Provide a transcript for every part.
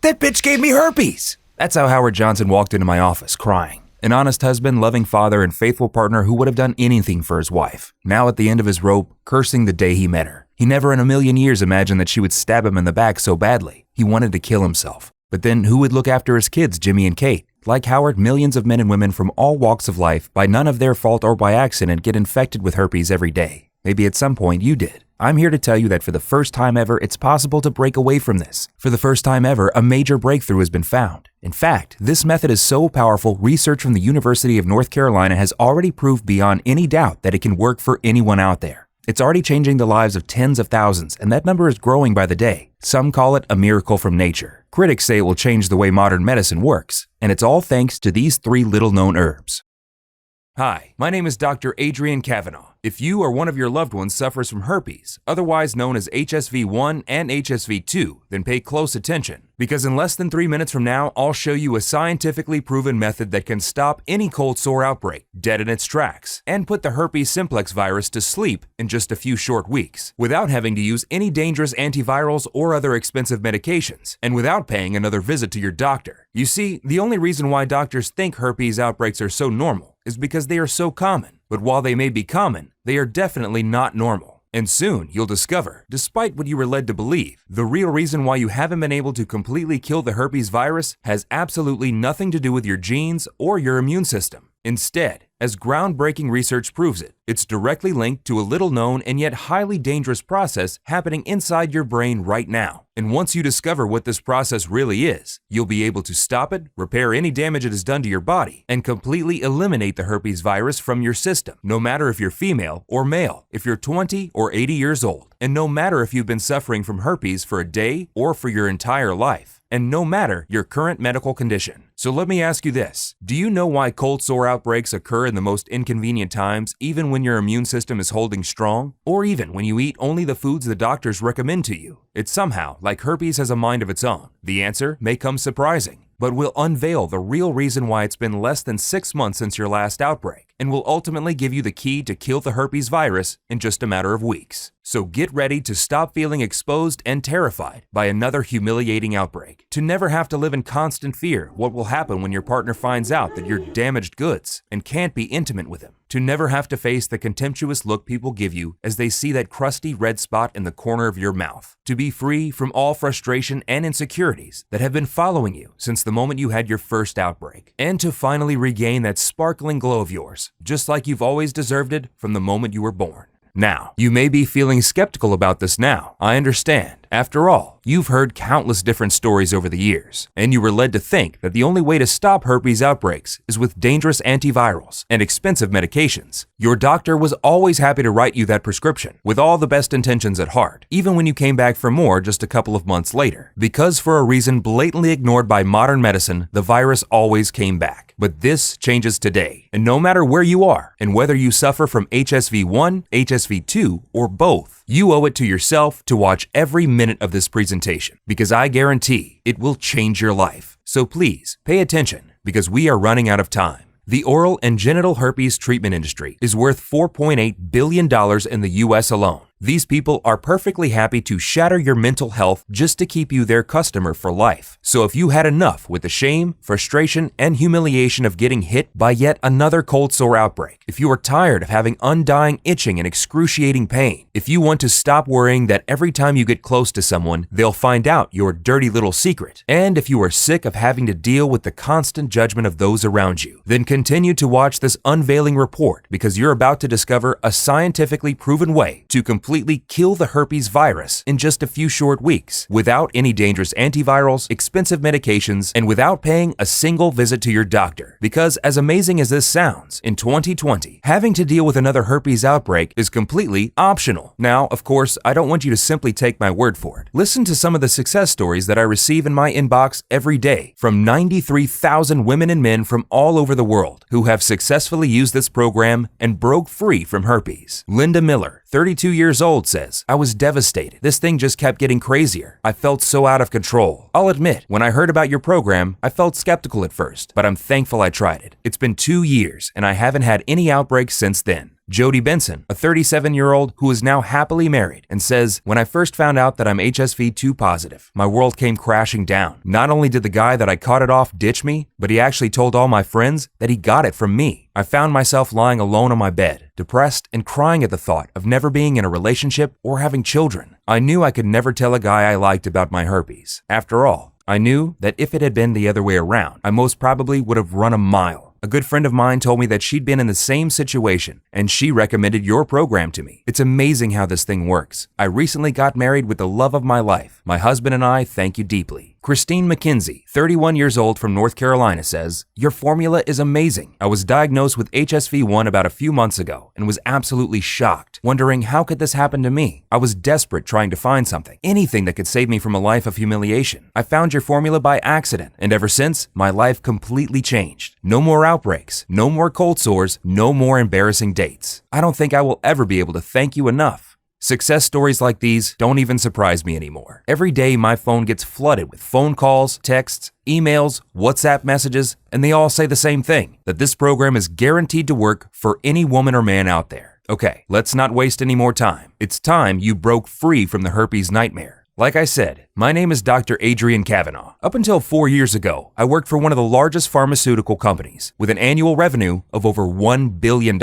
That bitch gave me herpes! That's how Howard Johnson walked into my office, crying. An honest husband, loving father, and faithful partner who would have done anything for his wife. Now at the end of his rope, cursing the day he met her. He never in a million years imagined that she would stab him in the back so badly. He wanted to kill himself. But then who would look after his kids, Jimmy and Kate? Like Howard, millions of men and women from all walks of life, by none of their fault or by accident, get infected with herpes every day. Maybe at some point you did. I'm here to tell you that for the first time ever, it's possible to break away from this. For the first time ever, a major breakthrough has been found. In fact, this method is so powerful, research from the University of North Carolina has already proved beyond any doubt that it can work for anyone out there. It's already changing the lives of tens of thousands, and that number is growing by the day. Some call it a miracle from nature. Critics say it will change the way modern medicine works, and it's all thanks to these 3 little-known herbs. Hi, my name is Dr. Adrian Kavanaugh. If you or one of your loved ones suffers from herpes, otherwise known as HSV1 and HSV2, then pay close attention, because in less than 3 minutes from now, I'll show you a scientifically proven method that can stop any cold sore outbreak dead in its tracks and put the herpes simplex virus to sleep in just a few short weeks, without having to use any dangerous antivirals or other expensive medications, and without paying another visit to your doctor. You see, the only reason why doctors think herpes outbreaks are so normal is because they are so common. But while they may be common, they are definitely not normal. And soon you'll discover, despite what you were led to believe, the real reason why you haven't been able to completely kill the herpes virus has absolutely nothing to do with your genes or your immune system. Instead, as groundbreaking research proves it, it's directly linked to a little-known and yet highly dangerous process happening inside your brain right now. And once you discover what this process really is, you'll be able to stop it, repair any damage it has done to your body, and completely eliminate the herpes virus from your system, no matter if you're female or male, if you're 20 or 80 years old, and no matter if you've been suffering from herpes for a day or for your entire life, and no matter your current medical condition. So let me ask you this. Do you know why cold sore outbreaks occur in the most inconvenient times, even when your immune system is holding strong? Or even when you eat only the foods the doctors recommend to you? It's somehow like herpes has a mind of its own. The answer may come surprising, but we'll unveil the real reason why it's been less than 6 months since your last outbreak, and will ultimately give you the key to kill the herpes virus in just a matter of weeks. So get ready to stop feeling exposed and terrified by another humiliating outbreak, to never have to live in constant fear what will happen when your partner finds out that you're damaged goods and can't be intimate with him, to never have to face the contemptuous look people give you as they see that crusty red spot in the corner of your mouth, to be free from all frustration and insecurities that have been following you since the moment you had your first outbreak, and to finally regain that sparkling glow of yours, just like you've always deserved it from the moment you were born. Now, you may be feeling skeptical about this now. I understand. After all, you've heard countless different stories over the years, and you were led to think that the only way to stop herpes outbreaks is with dangerous antivirals and expensive medications. Your doctor was always happy to write you that prescription, with all the best intentions at heart, even when you came back for more just a couple of months later. Because for a reason blatantly ignored by modern medicine, the virus always came back. But this changes today, and no matter where you are, and whether you suffer from HSV1, HSV2, or both, you owe it to yourself to watch every minute of this presentation, because I guarantee it will change your life. So please, pay attention, because we are running out of time. The oral and genital herpes treatment industry is worth $4.8 billion in the US alone. These people are perfectly happy to shatter your mental health just to keep you their customer for life. So if you had enough with the shame, frustration, and humiliation of getting hit by yet another cold sore outbreak, if you are tired of having undying itching and excruciating pain, if you want to stop worrying that every time you get close to someone, they'll find out your dirty little secret, and if you are sick of having to deal with the constant judgment of those around you, then continue to watch this unveiling report, because you're about to discover a scientifically proven way to completely kill the herpes virus in just a few short weeks, without any dangerous antivirals, expensive medications, and without paying a single visit to your doctor. Because as amazing as this sounds, in 2020, having to deal with another herpes outbreak is completely optional. Now, of course, I don't want you to simply take my word for it. Listen to some of the success stories that I receive in my inbox every day from 93,000 women and men from all over the world who have successfully used this program and broke free from herpes. Linda Miller, 32 years old, says, "I was devastated. This thing just kept getting crazier. I felt so out of control. I'll admit, when I heard about your program, I felt skeptical at first, but I'm thankful I tried it. It's been 2 years, and I haven't had any outbreaks since then." Jody Benson, a 37-year-old who is now happily married, and says, "When I first found out that I'm HSV2 positive, my world came crashing down. Not only did the guy that I caught it off ditch me, but he actually told all my friends that he got it from me. I found myself lying alone on my bed, depressed and crying at the thought of never being in a relationship or having children. I knew I could never tell a guy I liked about my herpes. After all, I knew that if it had been the other way around, I most probably would have run a mile. A good friend of mine told me that she'd been in the same situation, and she recommended your program to me. It's amazing how this thing works. I recently got married with the love of my life. My husband and I thank you deeply." Christine McKenzie, 31 years old from North Carolina, says, "Your formula is amazing. I was diagnosed with HSV1 about a few months ago and was absolutely shocked, wondering how could this happen to me. I was desperate trying to find something, anything that could save me from a life of humiliation. I found your formula by accident, and ever since, my life completely changed. No more outbreaks, no more cold sores, no more embarrassing dates. I don't think I will ever be able to thank you enough." Success stories like these don't even surprise me anymore. Every day my phone gets flooded with phone calls, texts, emails, WhatsApp messages, and they all say the same thing, that this program is guaranteed to work for any woman or man out there. Okay, let's not waste any more time. It's time you broke free from the herpes nightmare. Like I said, my name is Dr. Adrian Kavanaugh. Up until 4 years ago, I worked for one of the largest pharmaceutical companies with an annual revenue of over $1 billion.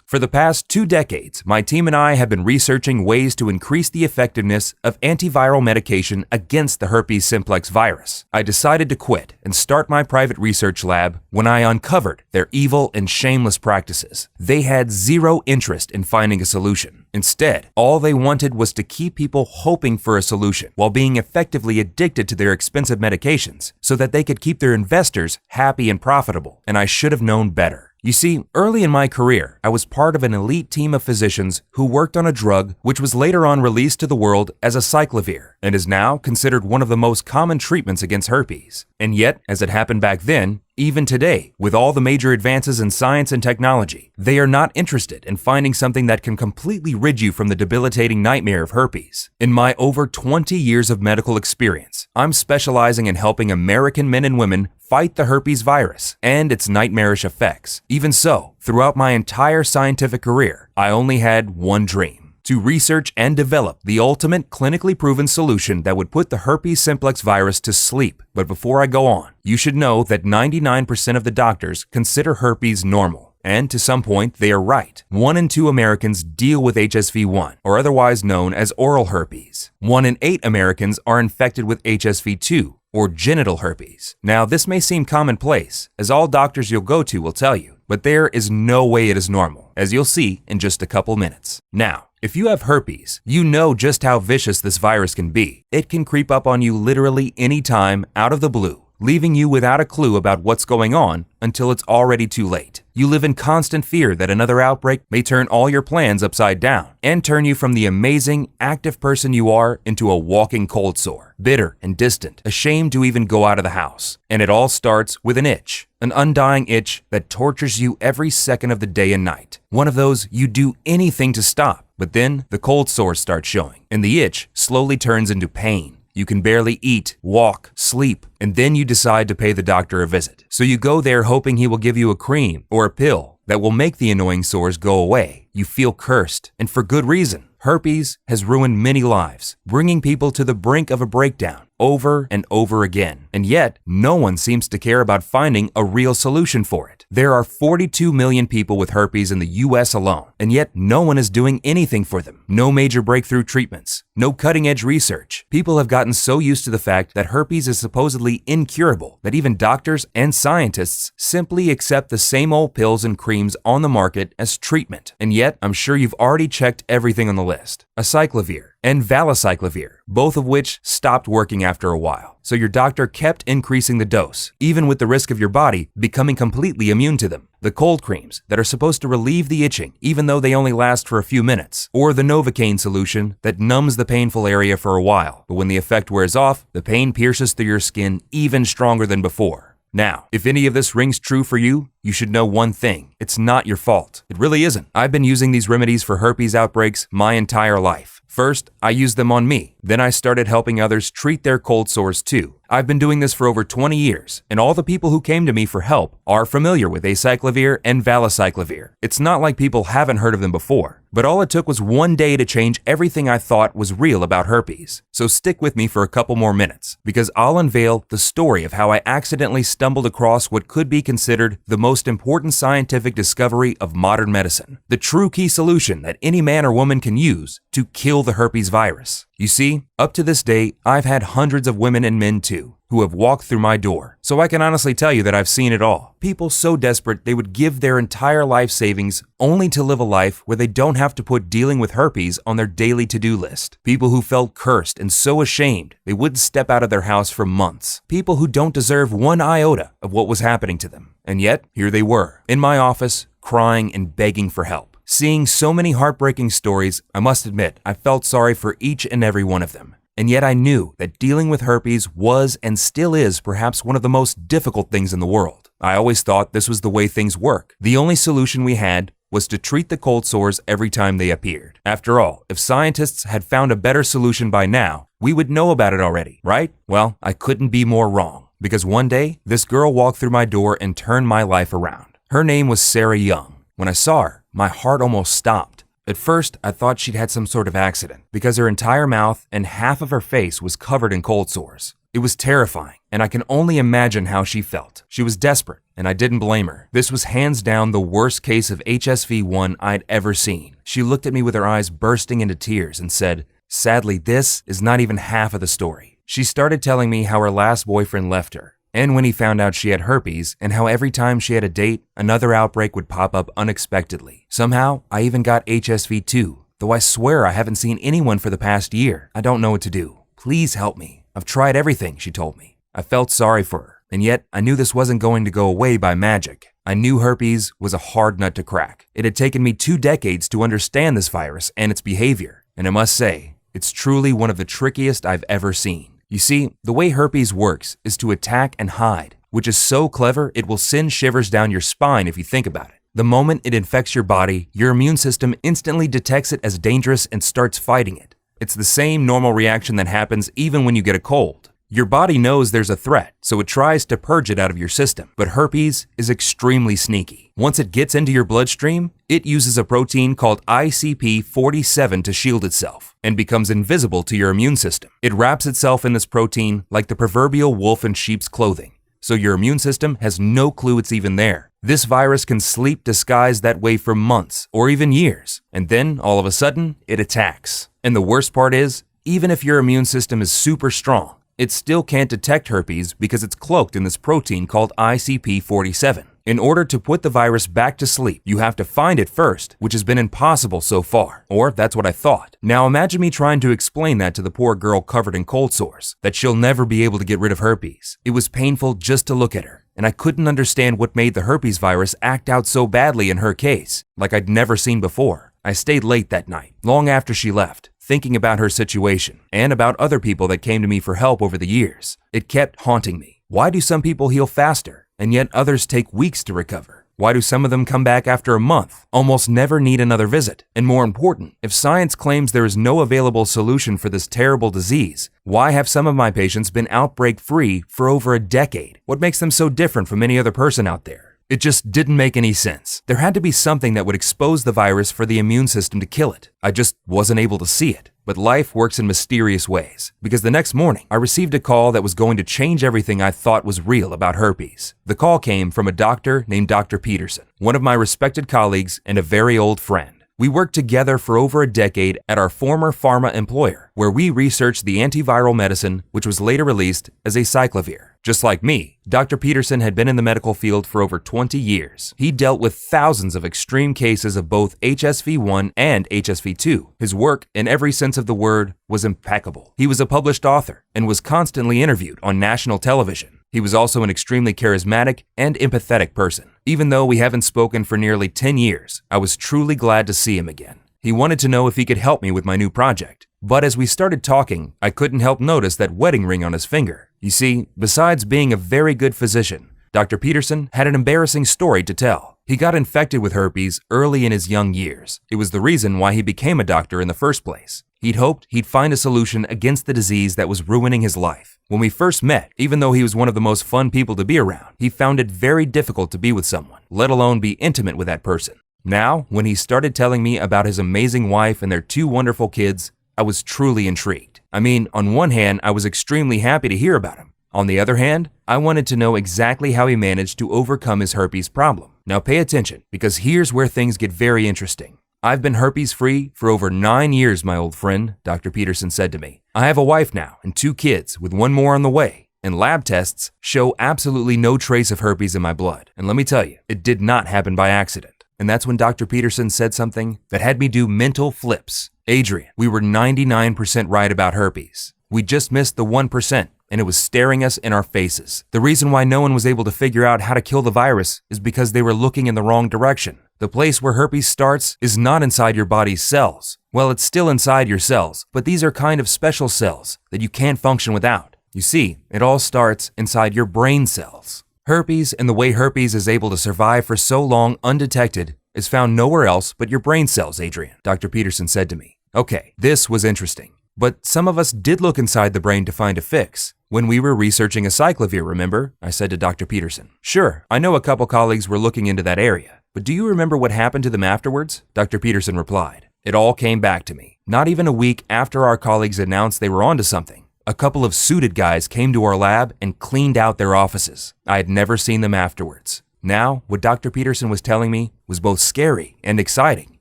For the past 2 decades, my team and I have been researching ways to increase the effectiveness of antiviral medication against the herpes simplex virus. I decided to quit and start my private research lab when I uncovered their evil and shameless practices. They had zero interest in finding a solution. Instead, all they wanted was to keep people hoping for a solution while being effectively addicted to their expensive medications so that they could keep their investors happy and profitable. And I should have known better. You see, early in my career, I was part of an elite team of physicians who worked on a drug which was later on released to the world as acyclovir and is now considered one of the most common treatments against herpes. And yet, as it happened back then, even today, with all the major advances in science and technology, they are not interested in finding something that can completely rid you from the debilitating nightmare of herpes. In my over 20 years of medical experience, I'm specializing in helping American men and women fight the herpes virus and its nightmarish effects. Even so, throughout my entire scientific career, I only had one dream: to research and develop the ultimate clinically proven solution that would put the herpes simplex virus to sleep. But before I go on, you should know that 99% of the doctors consider herpes normal. And to some point, they are right. 1 in 2 Americans deal with HSV1, or otherwise known as oral herpes. 1 in 8 Americans are infected with HSV2, or genital herpes. Now, this may seem commonplace, as all doctors you'll go to will tell you, but there is no way it is normal, as you'll see in just a couple minutes. Now, if you have herpes, you know just how vicious this virus can be. It can creep up on you literally anytime out of the blue, leaving you without a clue about what's going on until it's already too late. You live in constant fear that another outbreak may turn all your plans upside down and turn you from the amazing, active person you are into a walking cold sore, bitter and distant, ashamed to even go out of the house. And it all starts with an itch, an undying itch that tortures you every second of the day and night. One of those you do anything to stop, but then the cold sores start showing, and the itch slowly turns into pain. You can barely eat, walk, sleep, and then you decide to pay the doctor a visit. So you go there hoping he will give you a cream or a pill that will make the annoying sores go away. You feel cursed, and for good reason. Herpes has ruined many lives, bringing people to the brink of a breakdown over and over again. And yet, no one seems to care about finding a real solution for it. There are 42 million people with herpes in the US alone, and yet no one is doing anything for them. No major breakthrough treatments, no cutting-edge research. People have gotten so used to the fact that herpes is supposedly incurable that even doctors and scientists simply accept the same old pills and creams on the market as treatment. And yet, I'm sure you've already checked everything on the list. Acyclovir and valacyclovir, both of which stopped working after a while. So your doctor kept increasing the dose, even with the risk of your body becoming completely immune to them. The cold creams that are supposed to relieve the itching, even though they only last for a few minutes. Or the Novocaine solution that numbs the painful area for a while, but when the effect wears off, the pain pierces through your skin even stronger than before. Now, if any of this rings true for you, you should know one thing. It's not your fault. It really isn't. I've been using these remedies for herpes outbreaks my entire life. First, I used them on me. Then I started helping others treat their cold sores too. I've been doing this for over 20 years, and all the people who came to me for help are familiar with acyclovir and valacyclovir. It's not like people haven't heard of them before, but all it took was one day to change everything I thought was real about herpes. So stick with me for a couple more minutes, because I'll unveil the story of how I accidentally stumbled across what could be considered the most important scientific discovery of modern medicine, the true key solution that any man or woman can use to kill the herpes virus. You see, up to this day, I've had hundreds of women and men too, who have walked through my door. So I can honestly tell you that I've seen it all. People so desperate they would give their entire life savings only to live a life where they don't have to put dealing with herpes on their daily to-do list. People who felt cursed and so ashamed they wouldn't step out of their house for months. People who don't deserve one iota of what was happening to them. And yet, here they were, in my office, crying and begging for help. Seeing so many heartbreaking stories, I must admit, I felt sorry for each and every one of them. And yet I knew that dealing with herpes was and still is perhaps one of the most difficult things in the world. I always thought this was the way things work. The only solution we had was to treat the cold sores every time they appeared. After all, if scientists had found a better solution by now, we would know about it already, right? Well, I couldn't be more wrong, because one day, this girl walked through my door and turned my life around. Her name was Sarah Young. When I saw her, my heart almost stopped. At first, I thought she'd had some sort of accident, because her entire mouth and half of her face was covered in cold sores. It was terrifying, and I can only imagine how she felt. She was desperate, and I didn't blame her. This was hands down the worst case of HSV-1 I'd ever seen. She looked at me with her eyes bursting into tears and said, "Sadly, this is not even half of the story." She started telling me how her last boyfriend left her, and when he found out she had herpes, and how every time she had a date, another outbreak would pop up unexpectedly. Somehow, I even got HSV too, though I swear I haven't seen anyone for the past year. I don't know what to do. Please help me. I've tried everything, she told me. I felt sorry for her, and yet I knew this wasn't going to go away by magic. I knew herpes was a hard nut to crack. It had taken me 2 decades to understand this virus and its behavior, and I must say, it's truly one of the trickiest I've ever seen. You see, the way herpes works is to attack and hide, which is so clever it will send shivers down your spine if you think about it. The moment it infects your body, your immune system instantly detects it as dangerous and starts fighting it. It's the same normal reaction that happens even when you get a cold. Your body knows there's a threat, so it tries to purge it out of your system. But herpes is extremely sneaky. Once it gets into your bloodstream, it uses a protein called ICP47 to shield itself and becomes invisible to your immune system. It wraps itself in this protein like the proverbial wolf in sheep's clothing, so your immune system has no clue it's even there. This virus can sleep disguised that way for months or even years, and then all of a sudden, it attacks. And the worst part is, even if your immune system is super strong, it still can't detect herpes because it's cloaked in this protein called ICP47. In order to put the virus back to sleep, you have to find it first, which has been impossible so far. Or that's what I thought. Now imagine me trying to explain that to the poor girl covered in cold sores, that she'll never be able to get rid of herpes. It was painful just to look at her, and I couldn't understand what made the herpes virus act out so badly in her case, like I'd never seen before. I stayed late that night, long after she left, thinking about her situation and about other people that came to me for help over the years. It kept haunting me. Why do some people heal faster, and yet others take weeks to recover? Why do some of them come back after a month, almost never need another visit? And more important, if science claims there is no available solution for this terrible disease, why have some of my patients been outbreak-free for over a decade? What makes them so different from any other person out there? It just didn't make any sense. There had to be something that would expose the virus for the immune system to kill it. I just wasn't able to see it. But life works in mysterious ways, because the next morning, I received a call that was going to change everything I thought was real about herpes. The call came from a doctor named Dr. Peterson, one of my respected colleagues and a very old friend. We worked together for over a decade at our former pharma employer, where we researched the antiviral medicine, which was later released as acyclovir. Just like me, Dr. Peterson had been in the medical field for over 20 years. He dealt with thousands of extreme cases of both HSV-1 and HSV-2. His work, in every sense of the word, was impeccable. He was a published author and was constantly interviewed on national television. He was also an extremely charismatic and empathetic person. Even though we haven't spoken for nearly 10 years, I was truly glad to see him again. He wanted to know if he could help me with my new project. But as we started talking, I couldn't help notice that wedding ring on his finger. You see, besides being a very good physician, Dr. Peterson had an embarrassing story to tell. He got infected with herpes early in his young years. It was the reason why he became a doctor in the first place. He'd hoped he'd find a solution against the disease that was ruining his life. When we first met, even though he was one of the most fun people to be around, he found it very difficult to be with someone, let alone be intimate with that person. Now, when he started telling me about his amazing wife and their 2 wonderful kids, I was truly intrigued. I mean, on one hand, I was extremely happy to hear about him. On the other hand, I wanted to know exactly how he managed to overcome his herpes problem. Now pay attention, because here's where things get very interesting. I've been herpes-free for over 9 years, my old friend, Dr. Peterson said to me. I have a wife now and 2 kids, with 1 more on the way, and lab tests show absolutely no trace of herpes in my blood. And let me tell you, it did not happen by accident. And that's when Dr. Peterson said something that had me do mental flips. Adrian, we were 99% right about herpes. We just missed the 1%, and it was staring us in our faces. The reason why no one was able to figure out how to kill the virus is because they were looking in the wrong direction. The place where herpes starts is not inside your body's cells. Well, it's still inside your cells, but these are kind of special cells that you can't function without. You see, it all starts inside your brain cells. Herpes and the way herpes is able to survive for so long undetected is found nowhere else but your brain cells, Adrian, Dr. Peterson said to me. Okay, this was interesting. But some of us did look inside the brain to find a fix. When we were researching acyclovir, remember? I said to Dr. Peterson. Sure, I know a couple colleagues were looking into that area. But do you remember what happened to them afterwards? Dr. Peterson replied. It all came back to me. Not even a week after our colleagues announced they were onto something, a couple of suited guys came to our lab and cleaned out their offices. I had never seen them afterwards. Now, what Dr. Peterson was telling me was both scary and exciting.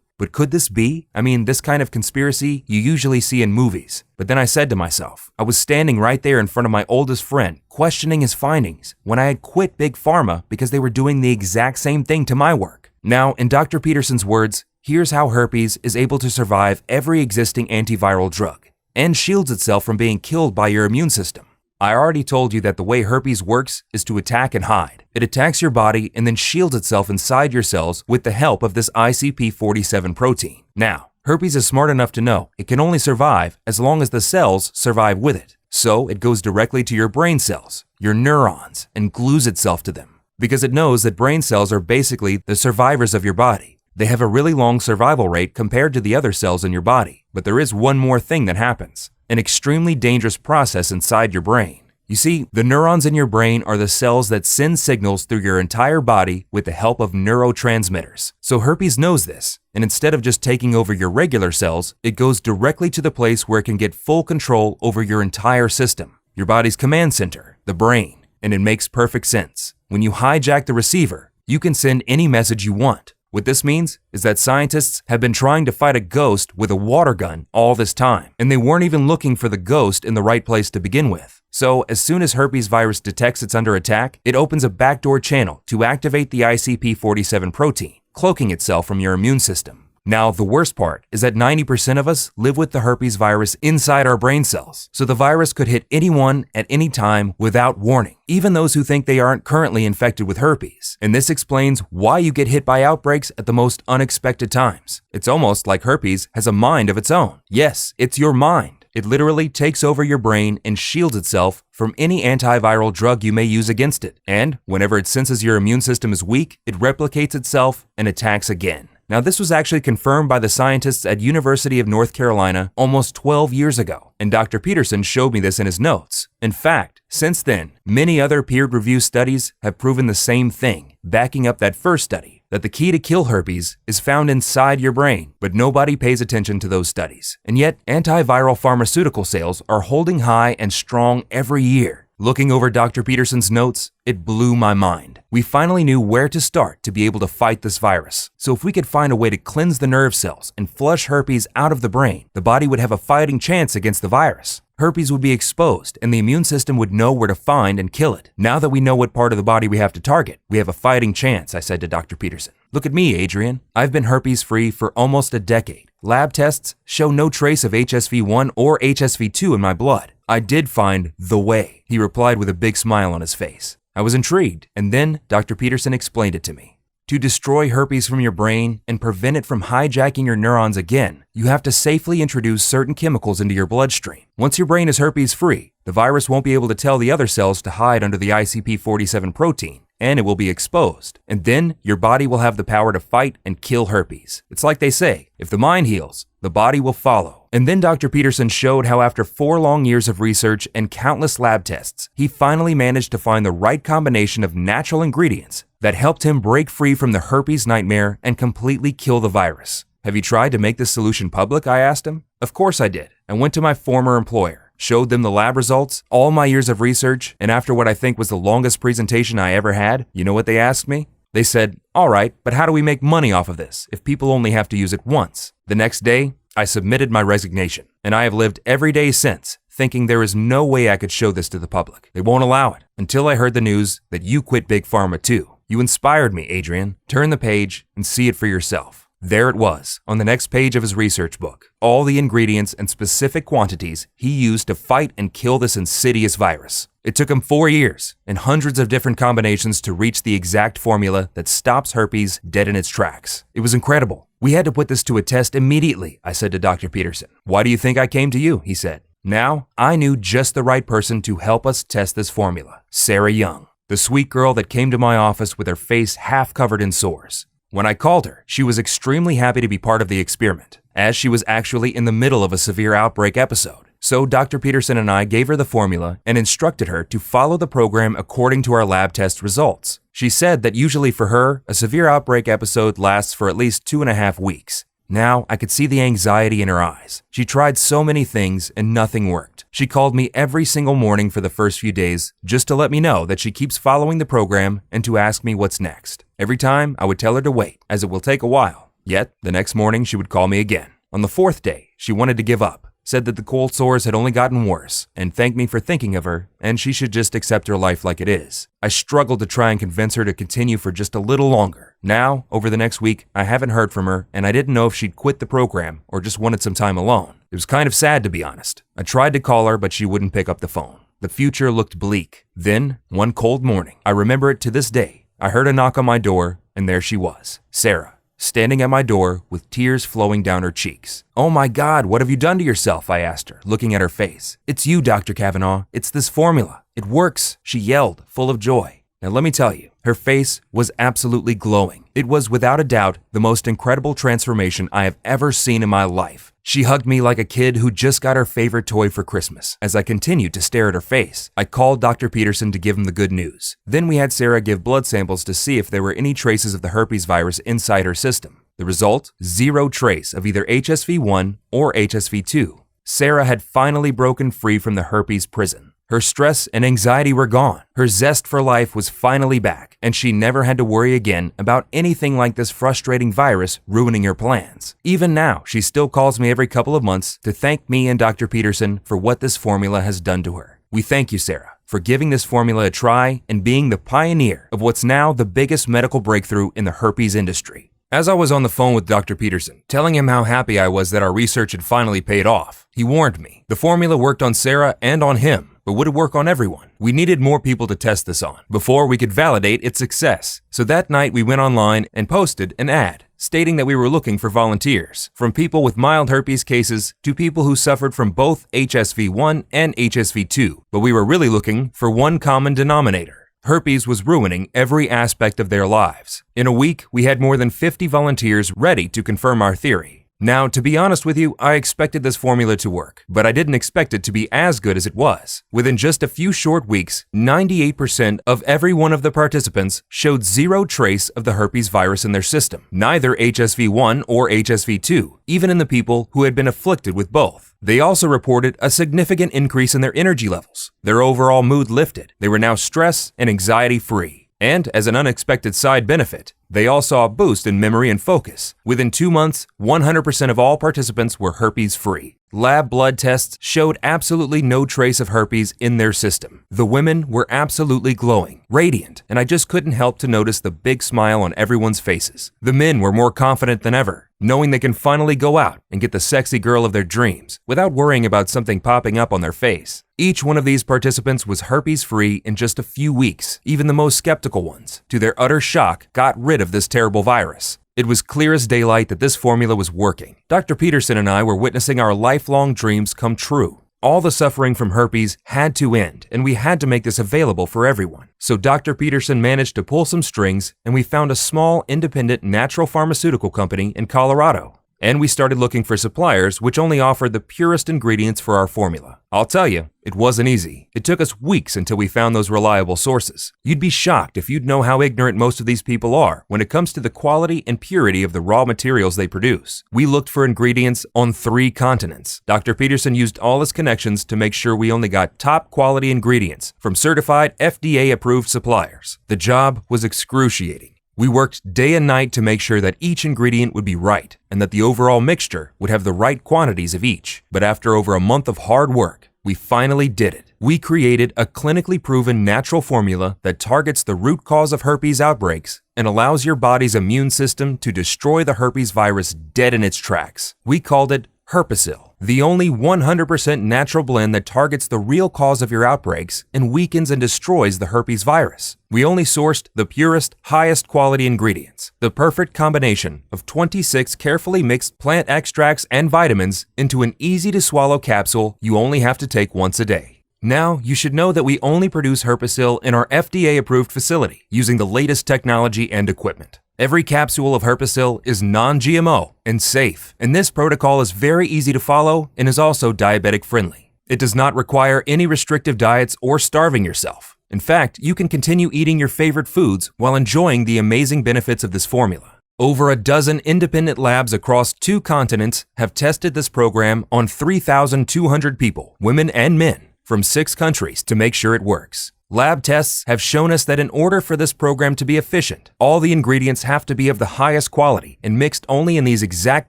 But could this be? I mean, this kind of conspiracy you usually see in movies. But then I said to myself, I was standing right there in front of my oldest friend, questioning his findings, when I had quit Big Pharma because they were doing the exact same thing to my work. Now, in Dr. Peterson's words, here's how herpes is able to survive every existing antiviral drug and shields itself from being killed by your immune system. I already told you that the way herpes works is to attack and hide. It attacks your body and then shields itself inside your cells with the help of this ICP47 protein. Now, herpes is smart enough to know it can only survive as long as the cells survive with it. So it goes directly to your brain cells, your neurons, and glues itself to them. Because it knows that brain cells are basically the survivors of your body. They have a really long survival rate compared to the other cells in your body. But there is one more thing that happens. An extremely dangerous process inside your brain. You see, the neurons in your brain are the cells that send signals through your entire body with the help of neurotransmitters. So herpes knows this, and instead of just taking over your regular cells, it goes directly to the place where it can get full control over your entire system, your body's command center, the brain. And it makes perfect sense. When you hijack the receiver, you can send any message you want. What this means is that scientists have been trying to fight a ghost with a water gun all this time, and they weren't even looking for the ghost in the right place to begin with. So as soon as herpes virus detects it's under attack, it opens a backdoor channel to activate the ICP47 protein, cloaking itself from your immune system. Now, the worst part is that 90% of us live with the herpes virus inside our brain cells, so the virus could hit anyone at any time without warning, even those who think they aren't currently infected with herpes. And this explains why you get hit by outbreaks at the most unexpected times. It's almost like herpes has a mind of its own. Yes, it's your mind. It literally takes over your brain and shields itself from any antiviral drug you may use against it. And whenever it senses your immune system is weak, it replicates itself and attacks again. Now, this was actually confirmed by the scientists at University of North Carolina almost 12 years ago, and Dr. Peterson showed me this in his notes. In fact, since then, many other peer-reviewed studies have proven the same thing, backing up that first study, that the key to kill herpes is found inside your brain, but nobody pays attention to those studies. And yet, antiviral pharmaceutical sales are holding high and strong every year. Looking over Dr. Peterson's notes, it blew my mind. We finally knew where to start to be able to fight this virus. So if we could find a way to cleanse the nerve cells and flush herpes out of the brain, the body would have a fighting chance against the virus. Herpes would be exposed and the immune system would know where to find and kill it. Now that we know what part of the body we have to target, we have a fighting chance, I said to Dr. Peterson. Look at me, Adrian. I've been herpes-free for almost a decade. Lab tests show no trace of HSV1 or HSV2 in my blood. I did find the way, he replied with a big smile on his face. I was intrigued, and then Dr. Peterson explained it to me. To destroy herpes from your brain and prevent it from hijacking your neurons again, you have to safely introduce certain chemicals into your bloodstream. Once your brain is herpes-free, the virus won't be able to tell the other cells to hide under the ICP47 protein and it will be exposed. And then your body will have the power to fight and kill herpes. It's like they say, if the mind heals, the body will follow. And then Dr. Peterson showed how after 4 long years of research and countless lab tests, he finally managed to find the right combination of natural ingredients that helped him break free from the herpes nightmare and completely kill the virus. Have you tried to make this solution public? I asked him. Of course I did. I went to my former employer, showed them the lab results, all my years of research, and after what I think was the longest presentation I ever had, you know what they asked me? They said, all right, but how do we make money off of this if people only have to use it once? The next day, I submitted my resignation, and I have lived every day since thinking there is no way I could show this to the public. They won't allow it until I heard the news that you quit Big Pharma too. You inspired me, Adrian. Turn the page and see it for yourself. There it was, on the next page of his research book. All the ingredients and specific quantities he used to fight and kill this insidious virus. It took him 4 years and hundreds of different combinations to reach the exact formula that stops herpes dead in its tracks. It was incredible. We had to put this to a test immediately, I said to Dr. Peterson. Why do you think I came to you? He said. Now, I knew just the right person to help us test this formula, Sarah Young, the sweet girl that came to my office with her face half covered in sores. When I called her, she was extremely happy to be part of the experiment, as she was actually in the middle of a severe outbreak episode. So Dr. Peterson and I gave her the formula and instructed her to follow the program according to our lab test results. She said that usually for her, a severe outbreak episode lasts for at least 2.5 weeks. Now, I could see the anxiety in her eyes. She tried so many things and nothing worked. She called me every single morning for the first few days just to let me know that she keeps following the program and to ask me what's next. Every time, I would tell her to wait, as it will take a while. Yet, the next morning, she would call me again. On the 4th day, she wanted to give up, said that the cold sores had only gotten worse, and thanked me for thinking of her, and she should just accept her life like it is. I struggled to try and convince her to continue for just a little longer. Now, over the next week, I haven't heard from her, and I didn't know if she'd quit the program or just wanted some time alone. It was kind of sad, to be honest. I tried to call her, but she wouldn't pick up the phone. The future looked bleak. Then, one cold morning, I remember it to this day, I heard a knock on my door, and there she was, Sarah, standing at my door with tears flowing down her cheeks. Oh my God, what have you done to yourself? I asked her, looking at her face. It's you, Dr. Kavanaugh. It's this formula. It works, she yelled, full of joy. Now let me tell you, her face was absolutely glowing. It was without a doubt the most incredible transformation I have ever seen in my life. She hugged me like a kid who just got her favorite toy for Christmas. As I continued to stare at her face, I called Dr. Peterson to give him the good news. Then we had Sarah give blood samples to see if there were any traces of the herpes virus inside her system. The result? 0 trace of either HSV1 or HSV2. Sarah had finally broken free from the herpes prison. Her stress and anxiety were gone. Her zest for life was finally back, and she never had to worry again about anything like this frustrating virus ruining her plans. Even now, she still calls me every couple of months to thank me and Dr. Peterson for what this formula has done to her. We thank you, Sarah, for giving this formula a try and being the pioneer of what's now the biggest medical breakthrough in the herpes industry. As I was on the phone with Dr. Peterson, telling him how happy I was that our research had finally paid off, he warned me. The formula worked on Sarah and on him, but would it work on everyone? We needed more people to test this on before we could validate its success. So that night we went online and posted an ad stating that we were looking for volunteers, from people with mild herpes cases to people who suffered from both HSV1 and HSV2, but we were really looking for one common denominator. Herpes was ruining every aspect of their lives. In a week, we had more than 50 volunteers ready to confirm our theory. Now, to be honest with you, I expected this formula to work, but I didn't expect it to be as good as it was. Within just a few short weeks, 98% of every one of the participants showed 0 trace of the herpes virus in their system, neither HSV1 or HSV2, even in the people who had been afflicted with both. They also reported a significant increase in their energy levels. Their overall mood lifted. They were now stress and anxiety free. And as an unexpected side benefit, they all saw a boost in memory and focus. Within 2 months, 100% of all participants were herpes-free. Lab blood tests showed absolutely no trace of herpes in their system. The women were absolutely glowing, radiant, and I just couldn't help to notice the big smile on everyone's faces. The men were more confident than ever, knowing they can finally go out and get the sexy girl of their dreams without worrying about something popping up on their face. Each one of these participants was herpes-free in just a few weeks. Even the most skeptical ones, to their utter shock, got rid of this terrible virus. It was clear as daylight that this formula was working. Dr. Peterson and I were witnessing our lifelong dreams come true. All the suffering from herpes had to end, and we had to make this available for everyone. So Dr. Peterson managed to pull some strings, and we found a small, independent natural pharmaceutical company in Colorado. And we started looking for suppliers which only offered the purest ingredients for our formula. I'll tell you, it wasn't easy. It took us weeks until we found those reliable sources. You'd be shocked if you'd know how ignorant most of these people are when it comes to the quality and purity of the raw materials they produce. We looked for ingredients on 3 continents. Dr. Peterson used all his connections to make sure we only got top quality ingredients from certified FDA-approved suppliers. The job was excruciating. We worked day and night to make sure that each ingredient would be right and that the overall mixture would have the right quantities of each. But after over a month of hard work, we finally did it. We created a clinically proven natural formula that targets the root cause of herpes outbreaks and allows your body's immune system to destroy the herpes virus dead in its tracks. We called it Herpesyl, the only 100% natural blend that targets the real cause of your outbreaks and weakens and destroys the herpes virus. We only sourced the purest, highest quality ingredients, the perfect combination of 26 carefully mixed plant extracts and vitamins into an easy-to-swallow capsule you only have to take once a day. Now, you should know that we only produce Herpesyl in our FDA-approved facility using the latest technology and equipment. Every capsule of Herpesyl is non-GMO and safe, and this protocol is very easy to follow and is also diabetic friendly. It does not require any restrictive diets or starving yourself. In fact, you can continue eating your favorite foods while enjoying the amazing benefits of this formula. Over a dozen independent labs across 2 continents have tested this program on 3,200 people, women and men, from 6 countries to make sure it works. Lab tests have shown us that in order for this program to be efficient, all the ingredients have to be of the highest quality and mixed only in these exact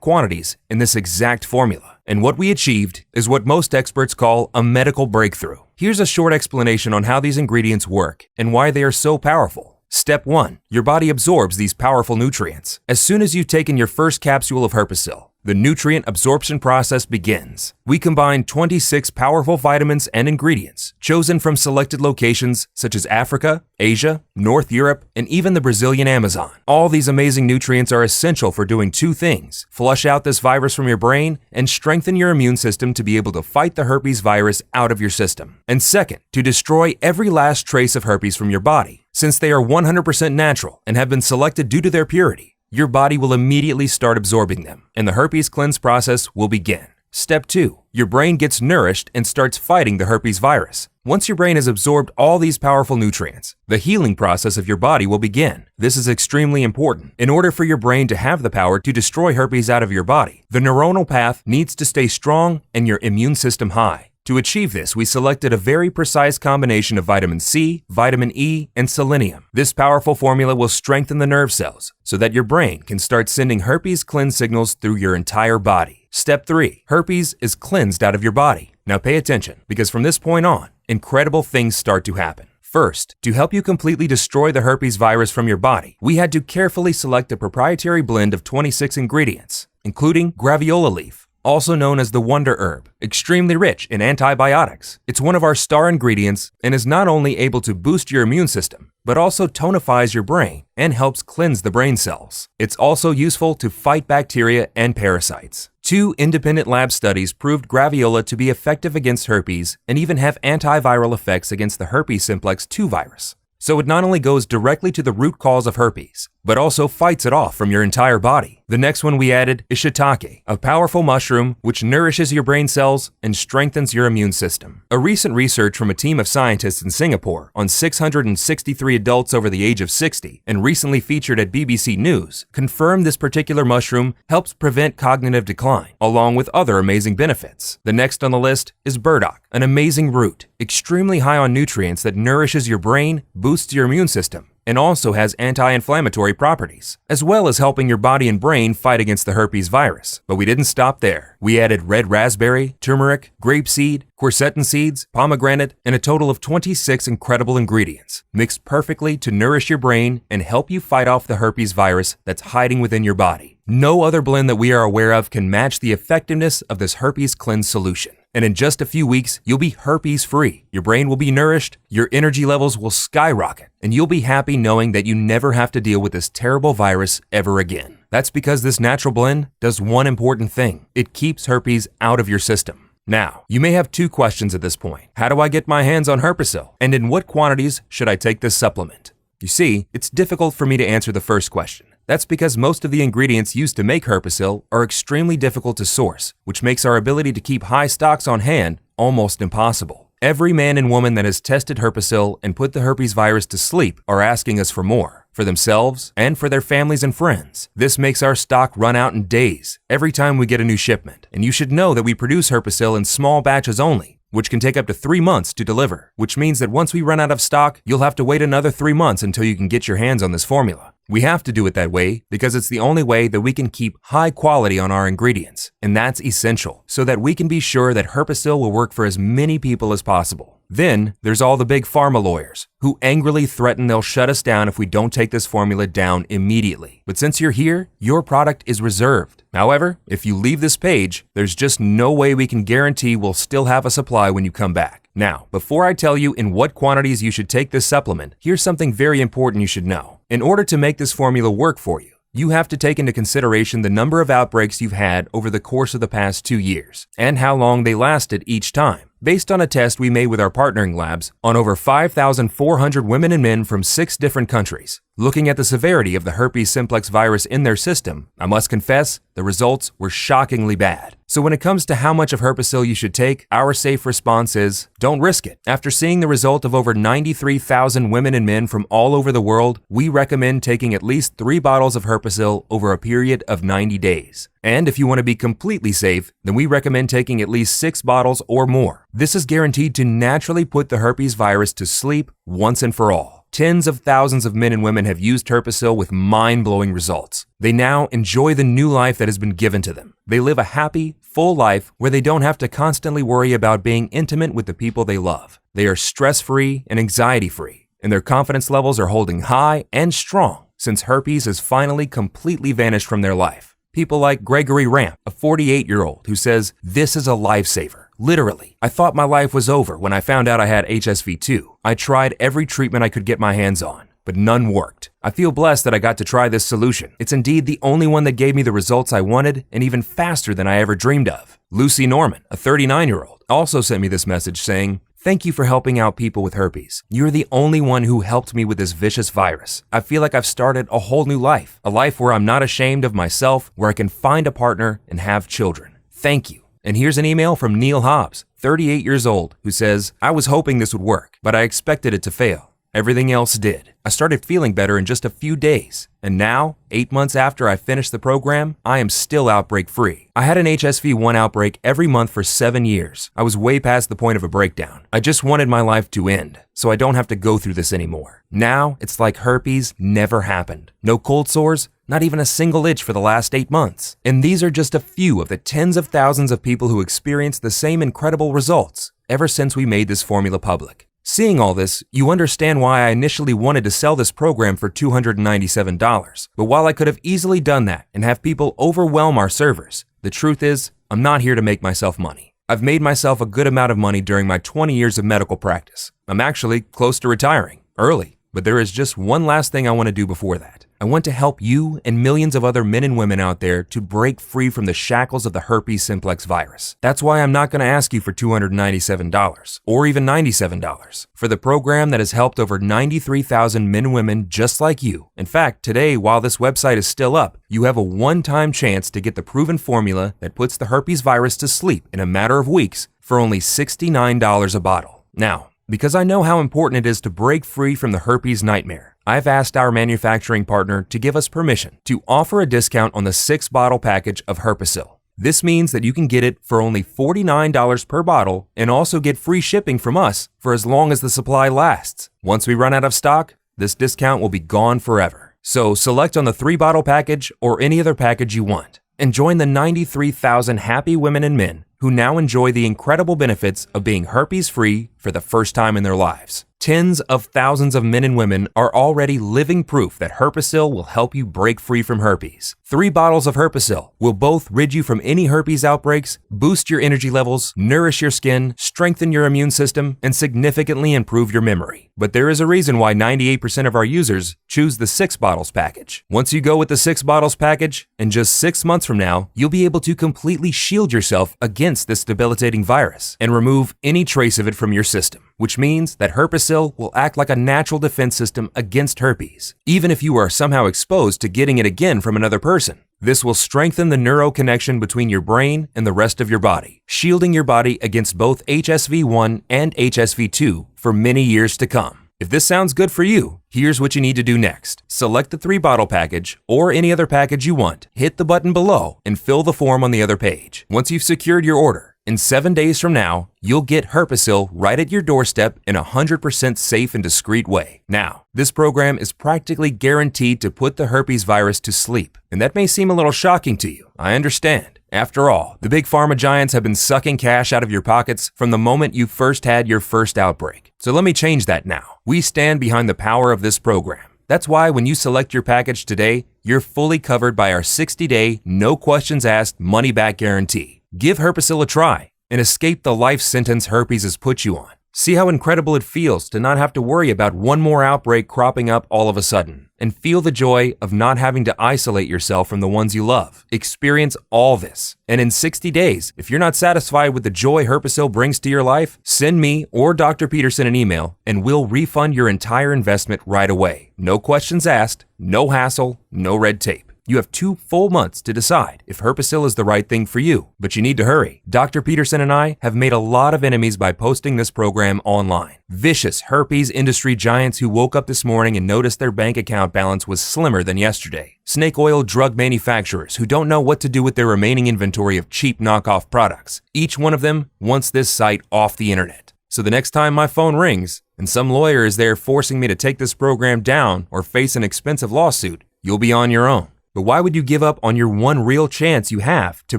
quantities in this exact formula. And what we achieved is what most experts call a medical breakthrough. Here's a short explanation on how these ingredients work and why they are so powerful. Step 1. Your body absorbs these powerful nutrients. As soon as you've taken your first capsule of Herpesyl, the nutrient absorption process begins. We combine 26 powerful vitamins and ingredients chosen from selected locations such as Africa, Asia, North Europe, and even the Brazilian Amazon. All these amazing nutrients are essential for doing 2 things: flush out this virus from your brain and strengthen your immune system to be able to fight the herpes virus out of your system. And second, to destroy every last trace of herpes from your body. Since they are 100% natural and have been selected due to their purity, your body will immediately start absorbing them, and the herpes cleanse process will begin. Step 2. Your brain gets nourished and starts fighting the herpes virus. Once your brain has absorbed all these powerful nutrients, the healing process of your body will begin. This is extremely important. In order for your brain to have the power to destroy herpes out of your body, the neuronal path needs to stay strong and your immune system high. To achieve this, we selected a very precise combination of vitamin C, vitamin E, and selenium. This powerful formula will strengthen the nerve cells so that your brain can start sending herpes cleanse signals through your entire body. Step 3. Herpes is cleansed out of your body. Now pay attention, because from this point on, incredible things start to happen. First, to help you completely destroy the herpes virus from your body, we had to carefully select a proprietary blend of 26 ingredients, including graviola leaf, also known as the wonder herb, extremely rich in antibiotics. It's one of our star ingredients and is not only able to boost your immune system, but also tonifies your brain and helps cleanse the brain cells. It's also useful to fight bacteria and parasites. 2 independent lab studies proved graviola to be effective against herpes and even have antiviral effects against the herpes simplex 2 virus. So it not only goes directly to the root cause of herpes, but also fights it off from your entire body. The next one we added is shiitake, a powerful mushroom which nourishes your brain cells and strengthens your immune system. A recent research from a team of scientists in Singapore on 663 adults over the age of 60 and recently featured at BBC News confirmed this particular mushroom helps prevent cognitive decline, along with other amazing benefits. The next on the list is burdock, an amazing root, extremely high on nutrients that nourishes your brain, boosts your immune system, and also has anti-inflammatory properties, as well as helping your body and brain fight against the herpes virus. But we didn't stop there. We added red raspberry, turmeric, grapeseed, quercetin seeds, pomegranate, and a total of 26 incredible ingredients, mixed perfectly to nourish your brain and help you fight off the herpes virus that's hiding within your body. No other blend that we are aware of can match the effectiveness of this herpes cleanse solution. And in just a few weeks, you'll be herpes-free. Your brain will be nourished, your energy levels will skyrocket, and you'll be happy knowing that you never have to deal with this terrible virus ever again. That's because this natural blend does one important thing. It keeps herpes out of your system. Now, you may have two questions at this point. How do I get my hands on Herpesyl? And in what quantities should I take this supplement? You see, it's difficult for me to answer the first question. That's because most of the ingredients used to make Herpesyl are extremely difficult to source, which makes our ability to keep high stocks on hand almost impossible. Every man and woman that has tested Herpesyl and put the herpes virus to sleep are asking us for more, for themselves and for their families and friends. This makes our stock run out in days every time we get a new shipment. And you should know that we produce Herpesyl in small batches only, which can take up to 3 months to deliver, which means that once we run out of stock, you'll have to wait another 3 months until you can get your hands on this formula. We have to do it that way because it's the only way that we can keep high quality on our ingredients, and that's essential so that we can be sure that Herpesyl will work for as many people as possible. Then, there's all the big pharma lawyers who angrily threaten they'll shut us down if we don't take this formula down immediately. But since you're here, your product is reserved. However, if you leave this page, there's just no way we can guarantee we'll still have a supply when you come back. Now, before I tell you in what quantities you should take this supplement, here's something very important you should know. In order to make this formula work for you, you have to take into consideration the number of outbreaks you've had over the course of the past 2 years, and how long they lasted each time. Based on a test we made with our partnering labs on over 5,400 women and men from 6 different countries, looking at the severity of the herpes simplex virus in their system, I must confess, the results were shockingly bad. So when it comes to how much of Herpesyl you should take, our safe response is, don't risk it. After seeing the result of over 93,000 women and men from all over the world, we recommend taking at least 3 bottles of Herpesyl over a period of 90 days. And if you want to be completely safe, then we recommend taking at least 6 bottles or more. This is guaranteed to naturally put the herpes virus to sleep once and for all. Tens of thousands of men and women have used Herpesyl with mind-blowing results. They now enjoy the new life that has been given to them. They live a happy, full life where they don't have to constantly worry about being intimate with the people they love. They are stress-free and anxiety-free, and their confidence levels are holding high and strong since herpes has finally completely vanished from their life. People like Gregory Ramp, a 48-year-old, who says, "This is a lifesaver. Literally, I thought my life was over when I found out I had HSV-2. I tried every treatment I could get my hands on, but none worked. I feel blessed that I got to try this solution. It's indeed the only one that gave me the results I wanted and even faster than I ever dreamed of." Lucy Norman, a 39-year-old, also sent me this message saying, "Thank you for helping out people with herpes. You're the only one who helped me with this vicious virus. I feel like I've started a whole new life, a life where I'm not ashamed of myself, where I can find a partner and have children. Thank you." And here's an email from Neil Hobbs, 38 years old, who says, "I was hoping this would work, but I expected it to fail. Everything else did. I started feeling better in just a few days. And now, 8 months after I finished the program, I am still outbreak free. I had an HSV-1 outbreak every month for 7 years. I was way past the point of a breakdown. I just wanted my life to end, so I don't have to go through this anymore. Now, it's like herpes never happened. No cold sores, not even a single itch for the last 8 months. And these are just a few of the tens of thousands of people who experienced the same incredible results ever since we made this formula public. Seeing all this, you understand why I initially wanted to sell this program for $297. But while I could have easily done that and have people overwhelm our servers, the truth is, I'm not here to make myself money. I've made myself a good amount of money during my 20 years of medical practice. I'm actually close to retiring, early. But there is just one last thing I want to do before that. I want to help you and millions of other men and women out there to break free from the shackles of the herpes simplex virus. That's why I'm not going to ask you for $297 or even $97 for the program that has helped over 93,000 men and women just like you. In fact, today, while this website is still up, you have a one-time chance to get the proven formula that puts the herpes virus to sleep in a matter of weeks for only $69 a bottle. Now, because I know how important it is to break free from the herpes nightmare, I've asked our manufacturing partner to give us permission to offer a discount on the 6-bottle package of Herpesyl. This means that you can get it for only $49 per bottle and also get free shipping from us for as long as the supply lasts. Once we run out of stock, this discount will be gone forever. So select on the 3-bottle package or any other package you want and join the 93,000 happy women and men who now enjoy the incredible benefits of being herpes-free for the first time in their lives. Tens of thousands of men and women are already living proof that Herpesyl will help you break free from herpes. 3 bottles of Herpesyl will both rid you from any herpes outbreaks, boost your energy levels, nourish your skin, strengthen your immune system, and significantly improve your memory. But there is a reason why 98% of our users choose the 6 bottles package. Once you go with the 6 bottles package, in just 6 months from now, you'll be able to completely shield yourself against this debilitating virus and remove any trace of it from your system, which means that Herpesyl will act like a natural defense system against herpes, even if you are somehow exposed to getting it again from another person. This will strengthen the neuro connection between your brain and the rest of your body, shielding your body against both HSV-1 and HSV-2 for many years to come. If this sounds good for you, here's what you need to do next. Select the 3-bottle package or any other package you want, hit the button below, and fill the form on the other page. Once you've secured your order, in 7 days from now, you'll get Herpesyl right at your doorstep in a 100% safe and discreet way. Now, this program is practically guaranteed to put the herpes virus to sleep, and that may seem a little shocking to you. I understand. After all, the big pharma giants have been sucking cash out of your pockets from the moment you first had your first outbreak. So let me change that now. We stand behind the power of this program. That's why when you select your package today, you're fully covered by our 60-day, no questions asked, money-back guarantee. Give Herpesyl a try and escape the life sentence herpes has put you on. See how incredible it feels to not have to worry about one more outbreak cropping up all of a sudden, and feel the joy of not having to isolate yourself from the ones you love. Experience all this. And in 60 days, if you're not satisfied with the joy Herpesyl brings to your life, send me or Dr. Peterson an email and we'll refund your entire investment right away. No questions asked, no hassle, no red tape. You have 2 full months to decide if Herpesyl is the right thing for you, but you need to hurry. Dr. Peterson and I have made a lot of enemies by posting this program online. Vicious herpes industry giants who woke up this morning and noticed their bank account balance was slimmer than yesterday. Snake oil drug manufacturers who don't know what to do with their remaining inventory of cheap knockoff products. Each one of them wants this site off the internet. So the next time my phone rings and some lawyer is there forcing me to take this program down or face an expensive lawsuit, you'll be on your own. But why would you give up on your one real chance you have to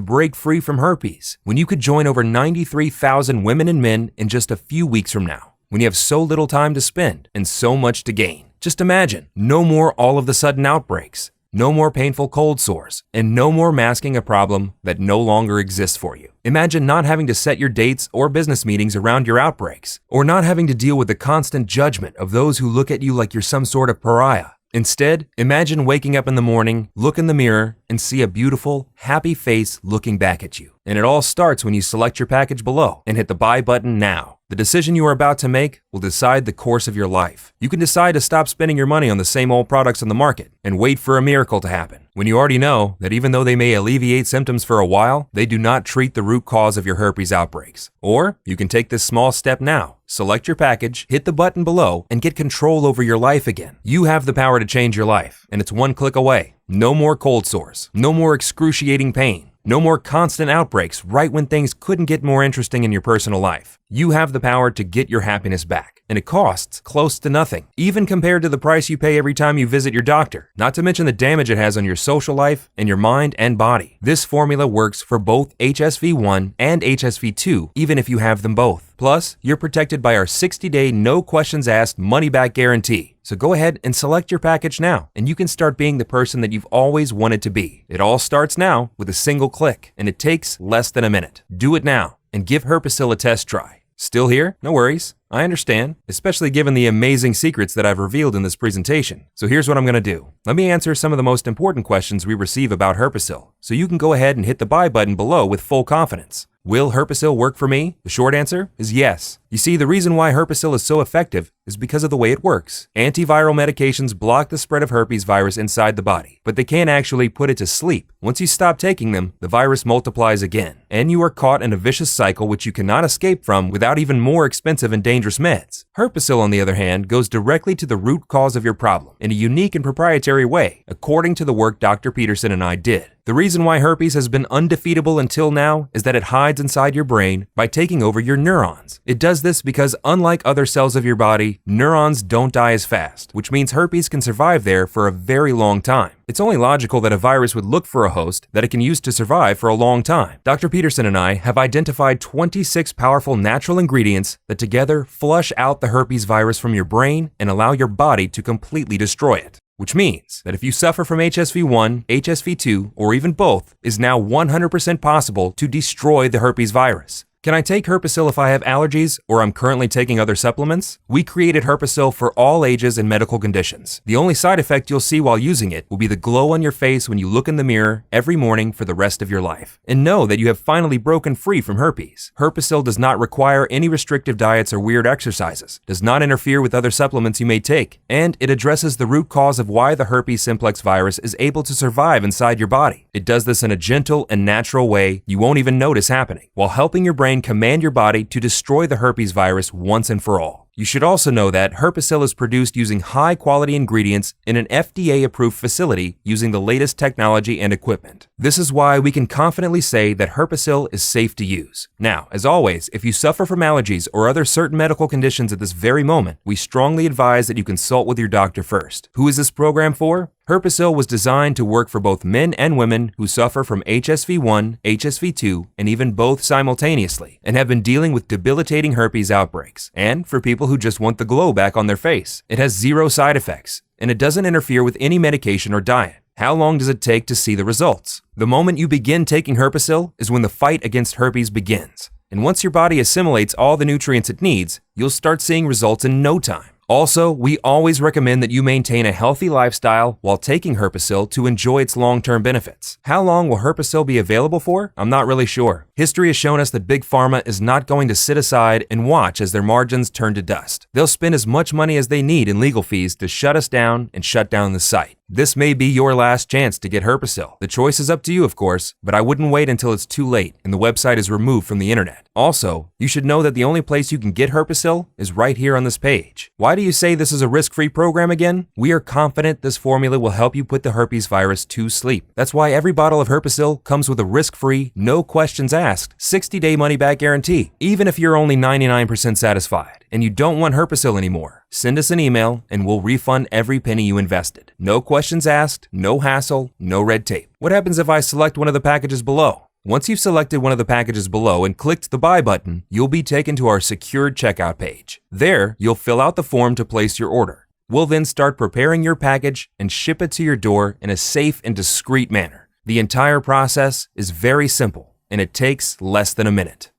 break free from herpes when you could join over 93,000 women and men in just a few weeks from now, when you have so little time to spend and so much to gain? Just imagine, no more all of the sudden outbreaks, no more painful cold sores, and no more masking a problem that no longer exists for you. Imagine not having to set your dates or business meetings around your outbreaks, or not having to deal with the constant judgment of those who look at you like you're some sort of pariah. Instead, imagine waking up in the morning, look in the mirror, and see a beautiful, happy face looking back at you. And it all starts when you select your package below and hit the buy button now. The decision you are about to make will decide the course of your life. You can decide to stop spending your money on the same old products on the market and wait for a miracle to happen, when you already know that even though they may alleviate symptoms for a while, they do not treat the root cause of your herpes outbreaks. Or you can take this small step now. Select your package, hit the button below, and get control over your life again. You have the power to change your life, and it's one click away. No more cold sores, no more excruciating pain, no more constant outbreaks right when things couldn't get more interesting in your personal life. You have the power to get your happiness back, and it costs close to nothing, even compared to the price you pay every time you visit your doctor, not to mention the damage it has on your social life and your mind and body. This formula works for both HSV-1 and HSV-2, even if you have them both. Plus, you're protected by our 60-day no questions asked money-back guarantee. So go ahead and select your package now, and you can start being the person that you've always wanted to be. It all starts now with a single click, and it takes less than a minute. Do it now and give Herpesyl a test try. Still here? No worries. I understand, especially given the amazing secrets that I've revealed in this presentation. So here's what I'm going to do. Let me answer some of the most important questions we receive about Herpesyl, so you can go ahead and hit the buy button below with full confidence. Will Herpesyl work for me? The short answer is yes. You see, the reason why Herpesyl is so effective is because of the way it works. Antiviral medications block the spread of herpes virus inside the body, but they can't actually put it to sleep. Once you stop taking them, the virus multiplies again, and you are caught in a vicious cycle which you cannot escape from without even more expensive and dangerous meds. Herpesyl, on the other hand, goes directly to the root cause of your problem in a unique and proprietary way, according to the work Dr. Peterson and I did. The reason why herpes has been undefeatable until now is that it hides inside your brain by taking over your neurons. It does this because unlike other cells of your body, neurons don't die as fast, which means herpes can survive there for a very long time. It's only logical that a virus would look for a host that it can use to survive for a long time. Dr. Peterson and I have identified 26 powerful natural ingredients that together flush out the herpes virus from your brain and allow your body to completely destroy it. Which means that if you suffer from HSV1, HSV2, or even both, is now 100% possible to destroy the herpes virus. Can I take Herpesyl if I have allergies or I'm currently taking other supplements? We created Herpesyl for all ages and medical conditions. The only side effect you'll see while using it will be the glow on your face when you look in the mirror every morning for the rest of your life. And know that you have finally broken free from herpes. Herpesyl does not require any restrictive diets or weird exercises, does not interfere with other supplements you may take, and it addresses the root cause of why the herpes simplex virus is able to survive inside your body. It does this in a gentle and natural way you won't even notice happening, while helping your brain command your body to destroy the herpes virus once and for all. You should also know that Herpesyl is produced using high-quality ingredients in an FDA-approved facility using the latest technology and equipment. This is why we can confidently say that Herpesyl is safe to use. Now, as always, if you suffer from allergies or other certain medical conditions at this very moment, we strongly advise that you consult with your doctor first. Who is this program for? Herpesyl was designed to work for both men and women who suffer from HSV1, HSV2, and even both simultaneously, and have been dealing with debilitating herpes outbreaks, and for people who just want the glow back on their face. It has 0 side effects, and it doesn't interfere with any medication or diet. How long does it take to see the results? The moment you begin taking Herpesyl is when the fight against herpes begins. And once your body assimilates all the nutrients it needs, you'll start seeing results in no time. Also, we always recommend that you maintain a healthy lifestyle while taking Herpesyl to enjoy its long-term benefits. How long will Herpesyl be available for? I'm not really sure. History has shown us that Big Pharma is not going to sit aside and watch as their margins turn to dust. They'll spend as much money as they need in legal fees to shut us down and shut down the site. This may be your last chance to get Herpesyl. The choice is up to you, of course, but I wouldn't wait until it's too late and the website is removed from the internet. Also, you should know that the only place you can get Herpesyl is right here on this page. Why do you say this is a risk-free program again? We are confident this formula will help you put the herpes virus to sleep. That's why every bottle of Herpesyl comes with a risk-free, no questions asked, 60-day money-back guarantee. Even if you're only 99% satisfied and you don't want Herpesyl anymore, send us an email and we'll refund every penny you invested. No questions asked, no hassle, no red tape. What happens if I select one of the packages below? Once you've selected one of the packages below and clicked the buy button, you'll be taken to our secured checkout page. There, you'll fill out the form to place your order. We'll then start preparing your package and ship it to your door in a safe and discreet manner. The entire process is very simple, and it takes less than a minute.